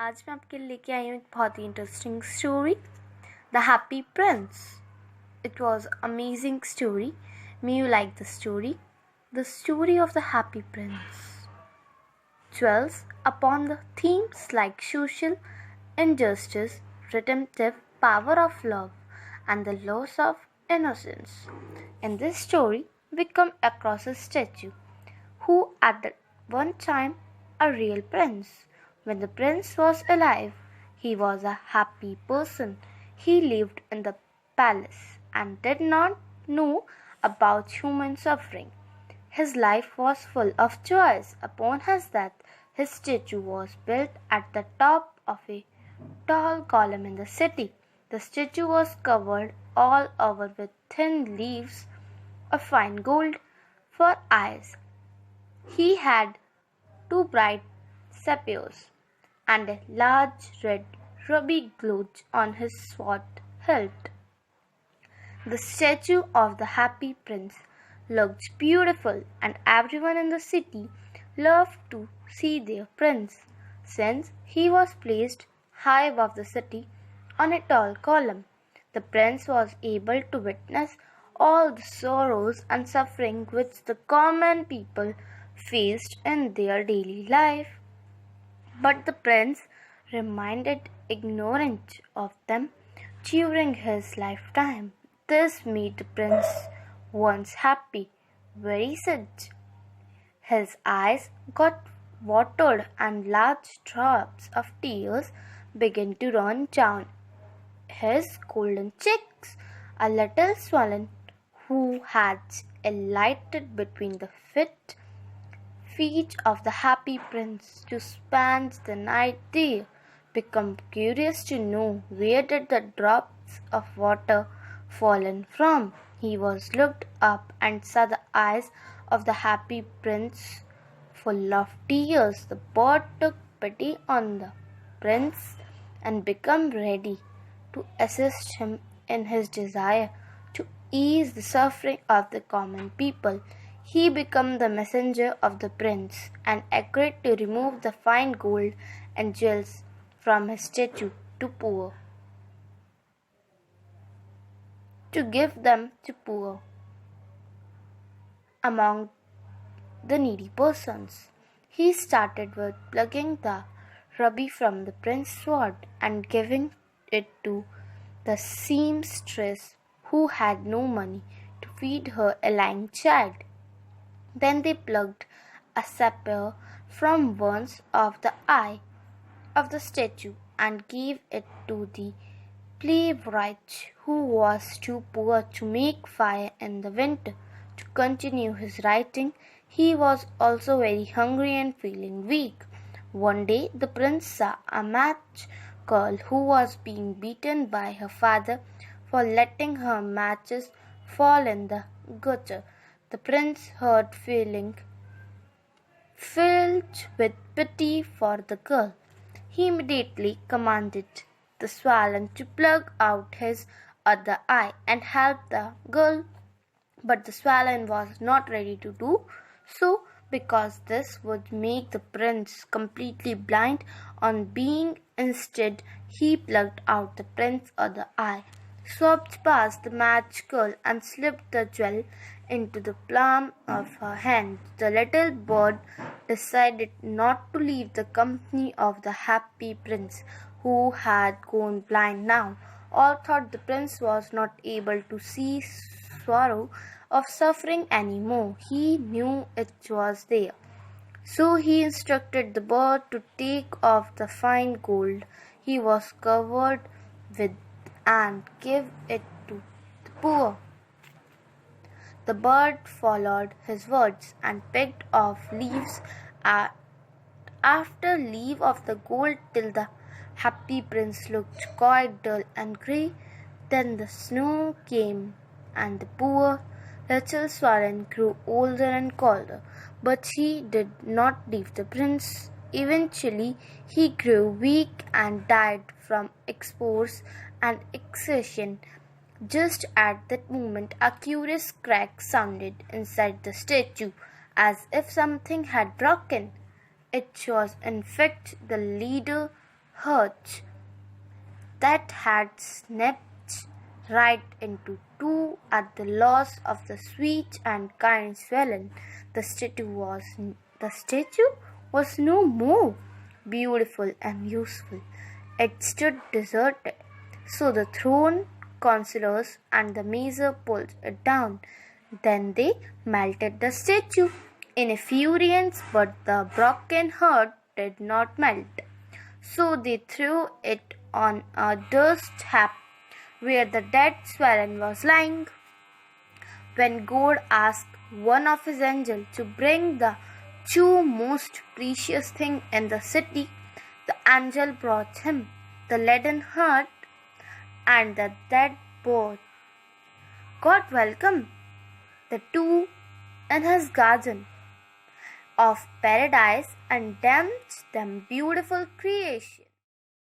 आज मैं आपके लिए लेके आई हूँ एक बहुत ही interesting story, the happy prince. It was amazing story. May you like the story? The story of the happy prince dwells upon the themes like social injustice, redemptive power of love, and the loss of innocence. In this story, we come across a statue who at that one time a real prince. When the prince was alive, he was a happy person. He lived in the palace and did not know about human suffering. His life was full of joys. Upon his death, his statue was built at the top of a tall column in the city. The statue was covered all over with thin leaves of fine gold for eyes. He had two bright sapphires and a large red ruby glowed on his sword hilt. The statue of the happy prince looked beautiful, and everyone in the city loved to see their prince, since he was placed high above the city on a tall column. The prince was able to witness all the sorrows and suffering which the common people faced in their daily life. But the prince remained ignorant of them during his lifetime. This made the prince once happy, very sad. His eyes got watered and large drops of tears began to run down his golden cheeks. A little swan who had alighted between the feet of the happy prince to spend the night there, became curious to know where did the drops of water fallen from. He was looked up and saw the eyes of the happy prince full of tears. The bird took pity on the prince and became ready to assist him in his desire to ease the suffering of the common people. He became the messenger of the prince and agreed to remove the fine gold and jewels from his statue to give them to poor among the needy persons. He started with plucking the ruby from the prince's sword and giving it to the seamstress who had no money to feed her ailing child. Then they plucked a sapphire from one of the eye of the statue and gave it to the playwright who was too poor to make fire in the winter to continue his writing. He was also very hungry and feeling weak. One day the prince saw a match girl who was being beaten by her father for letting her matches fall in the gutter. The prince heard feeling filled with pity for the girl. He immediately commanded the swan to pluck out his other eye and help the girl, but the swan was not ready to do so because this would make the prince completely blind. On being instead, he plucked out the prince's other eye, swept past the match girl, and slipped the jewel into the palm of her hand. The little bird decided not to leave the company of the happy prince, who had gone blind now. All thought the prince was not able to see sorrow of suffering any more. He knew it was there. So he instructed the bird to take off the fine gold he was covered with and give it to the poor. The bird followed his words and picked off leaves after leaf of the gold till the happy prince looked quite dull and grey. Then the snow came and the poor little swan grew older and colder, but he did not leave the prince. Eventually he grew weak and died from exposure and exhaustion. Just at that moment a curious crack sounded inside the statue, as if something had broken. It was in fact the leader hearts that had snapped right into two at the loss of the sweet and kind Swellen. The statue was no more beautiful and useful. It stood deserted. So the throne councillors and the mayor pulled it down. Then they melted the statue in a furious, but the broken heart did not melt. So they threw it on a dust heap where the dead Swellen was lying. When God asked one of his angels to bring the two most precious things in the city, the angel brought him the leaden heart and the dead boy. God welcomed the two in his garden of paradise and damned them beautiful creation.